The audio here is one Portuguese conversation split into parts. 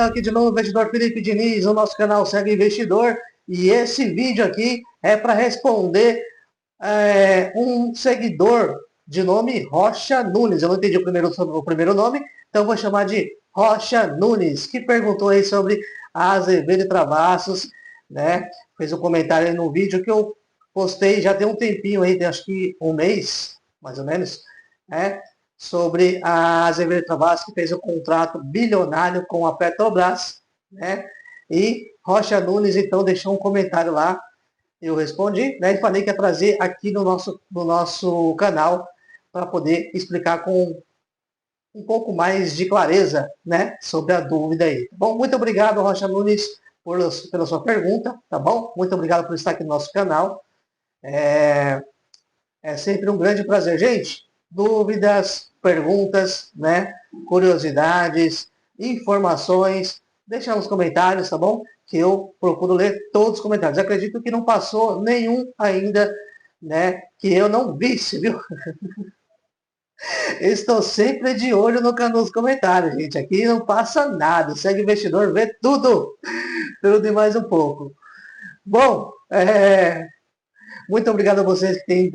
aqui de novo o investidor Felipe Diniz, no nosso canal Segue Investidor. E esse vídeo aqui é para responder um seguidor de nome Rocha Nunes. Eu não entendi o primeiro nome, então eu vou chamar de Rocha Nunes, que perguntou aí sobre a Azevedo e Travassos, né? Fez um comentário aí no vídeo que eu postei já tem um tempinho aí, tem acho que um mês, mais ou menos, né? Sobre a Azevedo Travassos, que fez um contrato bilionário com a Petrobras, né? E Rocha Nunes, então, deixou um comentário lá, eu respondi, né? E falei que ia trazer aqui no nosso canal para poder explicar com um pouco mais de clareza, né? Sobre a dúvida aí. Tá bom? Muito obrigado, Rocha Nunes, pela sua pergunta, tá bom? Muito obrigado por estar aqui no nosso canal. É sempre um grande prazer, gente. Dúvidas, perguntas, né? Curiosidades, informações, deixa nos comentários, tá bom? Que eu procuro ler todos os comentários. Acredito que não passou nenhum ainda, né? Que eu não visse, viu? Estou sempre de olho nos comentários, gente. Aqui não passa nada. Segue Investidor, vê tudo. Tudo e mais um pouco. Bom, muito obrigado a vocês que têm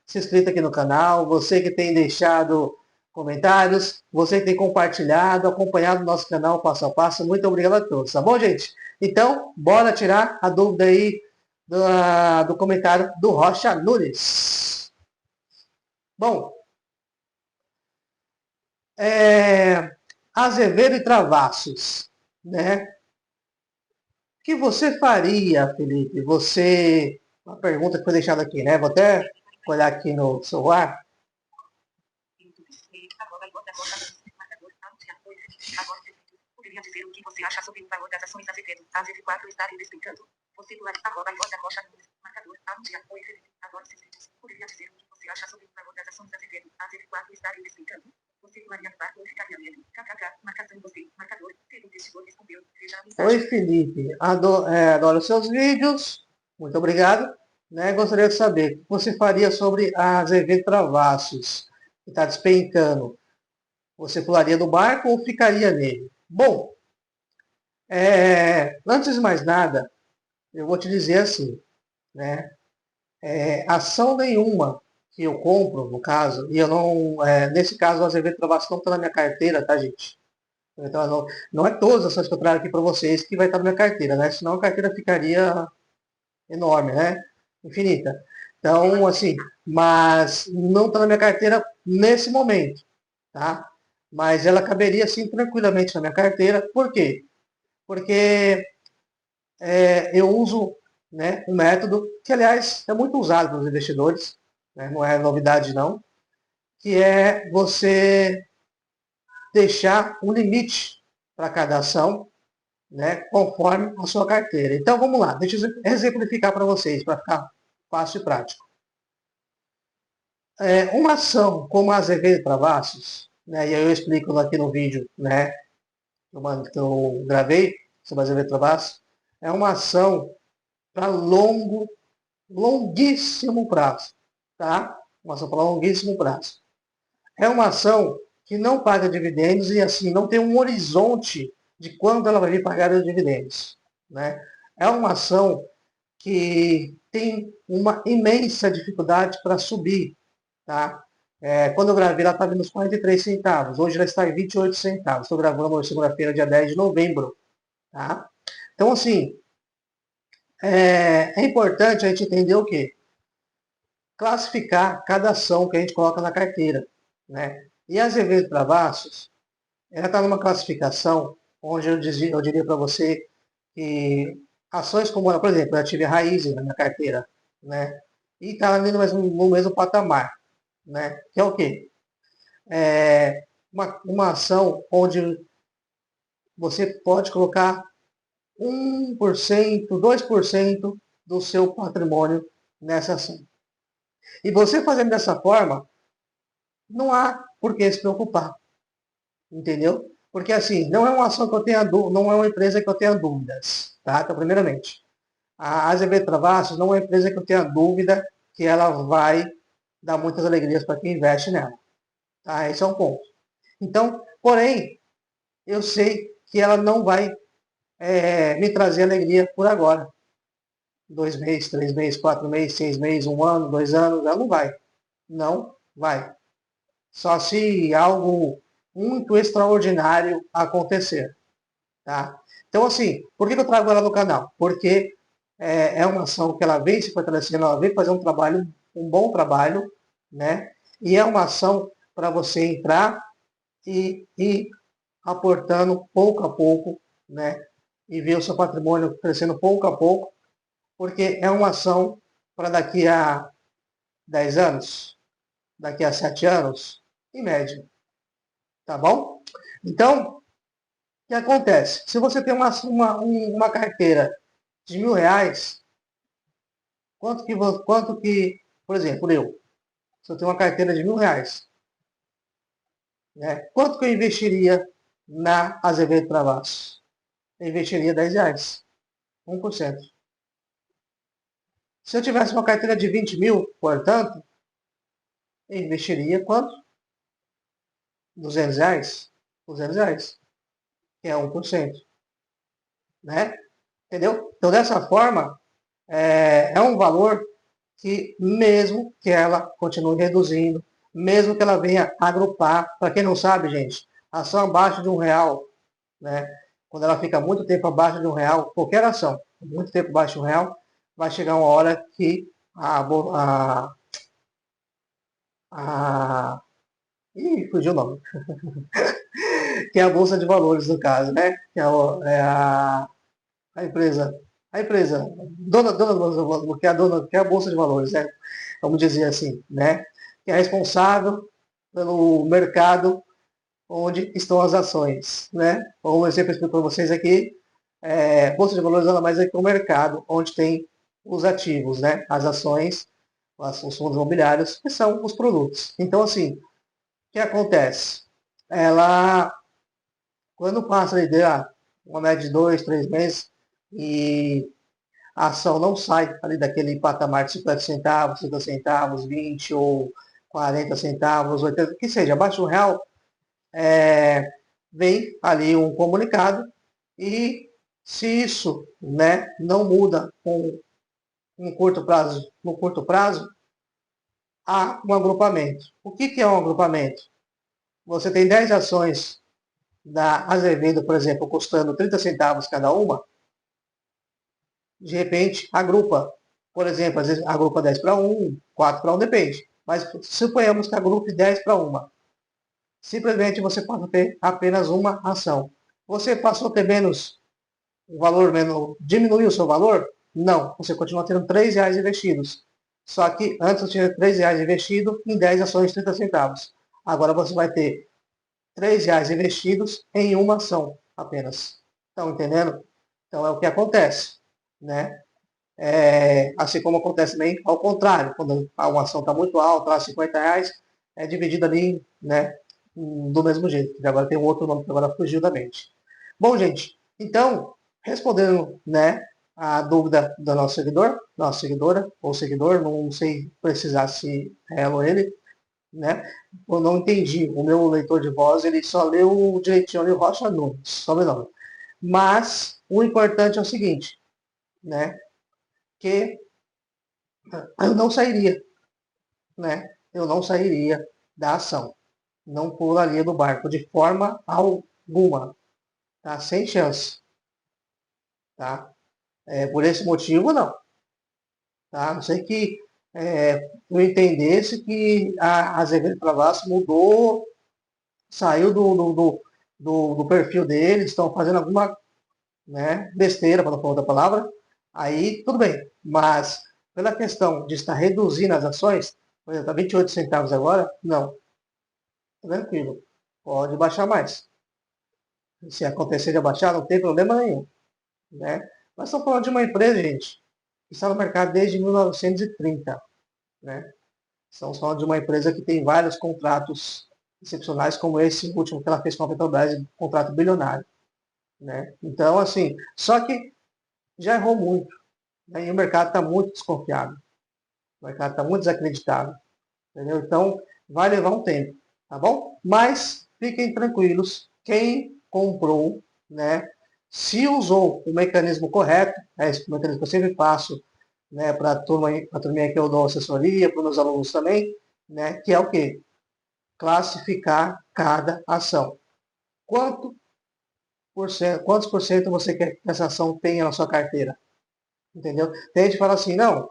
se inscrito aqui no canal, você que tem deixado comentários, você que tem compartilhado, acompanhado o nosso canal passo a passo. Muito obrigado a todos, tá bom, gente? Então, bora tirar a dúvida aí do comentário do Rocha Nunes. Bom, Azevedo e Travassos, né? O que você faria, Felipe? Uma pergunta que foi deixada aqui, né? Vou até olhar aqui no celular. Poderia dizer o que você acha sobre o valor das ações Azevedo. AZV4 está despencando. Você pular @rocha marcador. Oi, Felipe. Agora se poderia dizer o que você acha sobre o valor das ações Azevedo. AZV4 está despencando. Você pularia no barco ou ficaria nele? KKK. Marcação você. Marcador. O investidor respondeu. Veja a mensagem. Oi, Felipe. Adoro seus vídeos. Muito obrigado. Né? Gostaria de saber o que você faria sobre a Azevedo Travassos, que está despencando. Você pularia do barco ou ficaria nele? Bom, antes de mais nada, eu vou te dizer assim, né? Ação nenhuma que eu compro, no caso, e eu não, nesse caso, o Azevedo Travassos não está na minha carteira, tá, gente? Então, não é todas as ações que eu trago aqui para vocês que vai estar na minha carteira, né? Senão a carteira ficaria enorme, né? Infinita. Então, assim, mas não está na minha carteira nesse momento, tá? Mas ela caberia, sim, tranquilamente na minha carteira. Por quê? Porque eu uso, né, um método que, aliás, é muito usado pelos investidores, né, não é novidade não, que é você deixar um limite para cada ação, né, conforme a sua carteira. Então, vamos lá, deixa eu exemplificar para vocês, para ficar fácil e prático. Uma ação como a Azevedo Travassos, né, e aí eu explico aqui no vídeo, né, que eu gravei sobre a Azevedo Travassos, é uma ação para longuíssimo prazo, tá? Uma ação para longuíssimo prazo. É uma ação que não paga dividendos e assim não tem um horizonte de quando ela vai vir pagar os dividendos, né? É uma ação que tem uma imensa dificuldade para subir, tá? Quando eu gravei, ela estava nos 43 centavos. Hoje ela está em 28 centavos. Estou gravando hoje, segunda-feira, dia 10 de novembro, tá? Então, assim, é importante a gente entender o quê? Classificar cada ação que a gente coloca na carteira, né? E a Azevedo Travassos, ela está numa classificação onde eu diria para você que ações como, por exemplo, eu tive a Raízen na minha carteira, né? E está ali no mesmo patamar, né? Que é o quê? Uma ação onde você pode colocar 1%, 2% do seu patrimônio nessa ação. E você fazendo dessa forma, não há por que se preocupar, entendeu? Porque assim, não é uma ação que eu tenha não é uma empresa que eu tenha dúvidas, tá? Então, primeiramente, a Azevedo Travassos não é uma empresa que eu tenha dúvida que ela vai dar muitas alegrias para quem investe nela, tá? Esse é um ponto. Então, porém, eu sei que ela não vai me trazer alegria por agora. 2 meses, 3 meses, 4 meses, 6 meses, 1 ano, 2 anos, ela não vai. Não vai. Só se algo muito extraordinário acontecer. Tá? Então, assim, por que eu trago ela no canal? Porque é uma ação que ela vem se fortalecendo, ela vem fazer um trabalho, um bom trabalho, né? E é uma ação para você entrar e ir aportando pouco a pouco, né? E ver o seu patrimônio crescendo pouco a pouco, porque é uma ação para daqui a 10 anos, daqui a 7 anos, em média, tá bom? Então, o que acontece? Se você tem uma carteira de R$ 1.000, quanto que, por exemplo, se eu tenho uma carteira de R$ 1.000, né? Quanto que eu investiria na Azevedo Travassos? Eu investiria R$ 10, 1%. Se eu tivesse uma carteira de 20 mil, portanto, eu investiria quanto? R$ 200? R$ 200, que é 1%, né? Entendeu? Então, dessa forma, é um valor que, mesmo que ela continue reduzindo, mesmo que ela venha agrupar, para quem não sabe, gente, ação abaixo de R$ 1, né? Quando ela fica muito tempo abaixo de R$ 1, qualquer ação, muito tempo abaixo de R$ 1, vai chegar uma hora que a fugiu o nome, que é a Bolsa de Valores, no caso, né? Que a empresa, dona da Bolsa de Valores, que é a Bolsa de Valores, né? Vamos dizer assim, né? Que é responsável pelo mercado onde estão as ações, né? Como eu sempre explico para vocês aqui, Bolsa de Valores nada mais é que um mercado onde tem os ativos, né? As ações, os fundos imobiliários, que são os produtos. Então, assim, o que acontece? Ela, quando passa ali, uma média de 2, 3 meses, e a ação não sai ali daquele patamar de 50 centavos, 50 centavos, 20 ou 40 centavos, 80, que seja, abaixo de R$ 1, vem ali um comunicado e se isso, né, não muda com no curto prazo, há um agrupamento. O que é um agrupamento? Você tem 10 ações da Azevedo, por exemplo, custando 30 centavos cada uma, de repente agrupa. Por exemplo, às vezes agrupa 10 para 1, 4 para 1, depende. Mas suponhamos que agrupe 10 para 1. Simplesmente você passa a ter apenas uma ação. Você passou a ter menos, o valor menos, diminuiu o seu valor? Não, você continua tendo R$ 3 investidos. Só que antes você tinha R$ 3 investido em 10 ações de 30 centavos. Agora você vai ter R$ 3 investidos em uma ação apenas. Estão entendendo? Então é o que acontece, né? Assim como acontece também ao contrário, quando uma ação está muito alta, lá, R$ 50, é dividida ali, né, do mesmo jeito. E agora tem um outro nome que agora fugiu da mente. Bom, gente, então, respondendo, né, a dúvida do nosso seguidor, nossa seguidora ou seguidor, não sei precisar se é ela ou ele, né, eu não entendi. O meu leitor de voz, ele só leu direitinho ali Rocha Nunes, sobrenome. Mas o importante é o seguinte, né, que eu não sairia, né? Eu não sairia da ação. Não pularia do barco de forma alguma, tá? Sem chance, tá? Por esse motivo, não, tá? A não sei que eu entendesse que a Azevedo Travassos mudou, saiu do perfil deles, estão fazendo alguma, né, besteira, para não falar outra palavra, aí tudo bem. Mas pela questão de estar reduzindo as ações, por exemplo, está 28 centavos agora, não, tranquilo, pode baixar mais. Se acontecer de abaixar, não tem problema nenhum, né? Nós estamos falando de uma empresa, gente, que está no mercado desde 1930, né? Estamos falando de uma empresa que tem vários contratos excepcionais, como esse último que ela fez com a Petrobras, um contrato bilionário, né? Então, assim, só que já errou muito, né? E o mercado está muito desconfiado, o mercado está muito desacreditado, entendeu? Então, vai levar um tempo, tá bom? Mas fiquem tranquilos, quem comprou né? Se usou o mecanismo correto, é esse mecanismo que eu sempre passo, né, para a turminha que eu dou assessoria, para os meus alunos também, né, que é o quê? Classificar cada ação. Quantos por cento você quer que essa ação tenha na sua carteira? Entendeu? Tem gente que fala assim, não,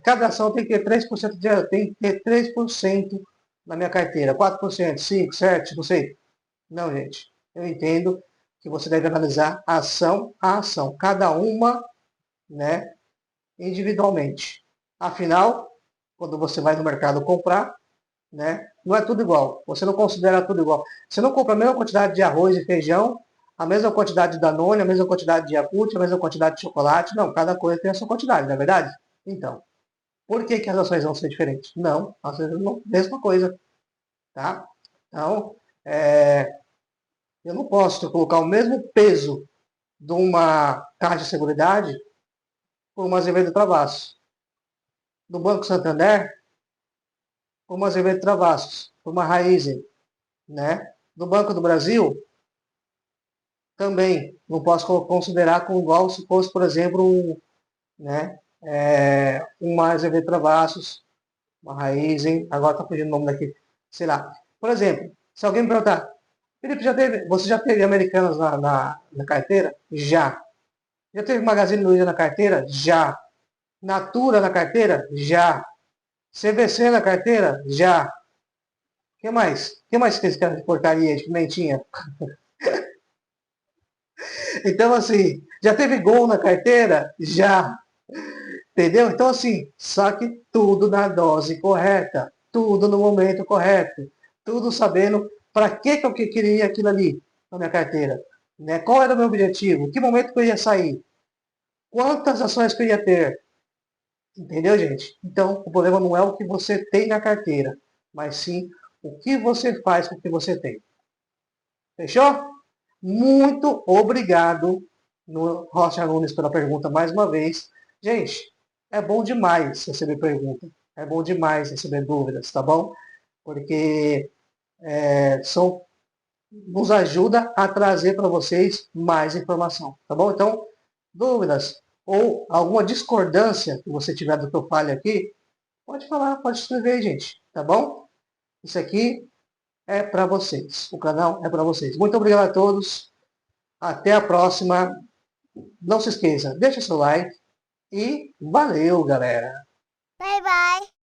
cada ação tem que ter 3% tem que ter 3% na minha carteira, 4%, 5%, 7%, não sei. Não, gente. Eu entendo que você deve analisar ação a ação, cada uma, né, individualmente. Afinal, quando você vai no mercado comprar, né, não é tudo igual. Você não considera tudo igual. Você não compra a mesma quantidade de arroz e feijão, a mesma quantidade de Danone, a mesma quantidade de Yakult, a mesma quantidade de chocolate. Não, cada coisa tem a sua quantidade, não é verdade? Então, por que, que as ações vão ser diferentes? Não, as ações são a mesma coisa, tá? Então, eu não posso colocar o mesmo peso de uma Caixa de Seguridade por uma Azevedo Travassos, do Banco Santander por uma Azevedo Travassos, por uma Raizen, né? Do Banco do Brasil também não posso considerar como igual se fosse, por exemplo, né, uma Azevedo Travassos, uma Raizen, agora está fugindo o nome daqui, sei lá. Por exemplo, se alguém me perguntar, Felipe, você já teve Americanas na carteira? Já. Já teve Magazine Luiza na carteira? Já. Natura na carteira? Já. CVC na carteira? Já. O que mais? O que mais fez aquela porcaria de pimentinha? Então, assim, já teve gol na carteira? Já. Entendeu? Então, assim, só que tudo na dose correta, tudo no momento correto, tudo sabendo para que eu queria aquilo ali na minha carteira. Né? Qual era o meu objetivo? Que momento que eu ia sair? Quantas ações que eu ia ter? Entendeu, gente? Então, o problema não é o que você tem na carteira, mas sim o que você faz com o que você tem. Fechou? Muito obrigado, no Rocha Nunes, pela pergunta mais uma vez. Gente, é bom demais receber pergunta. É bom demais receber dúvidas, tá bom? Porque nos ajuda a trazer para vocês mais informação, tá bom? Então, dúvidas ou alguma discordância que você tiver do que eu fale aqui, pode falar, pode escrever aí, gente, tá bom? Isso aqui é para vocês. O canal é para vocês. Muito obrigado a todos. Até a próxima. Não se esqueça, deixa seu like e valeu, galera! Bye bye.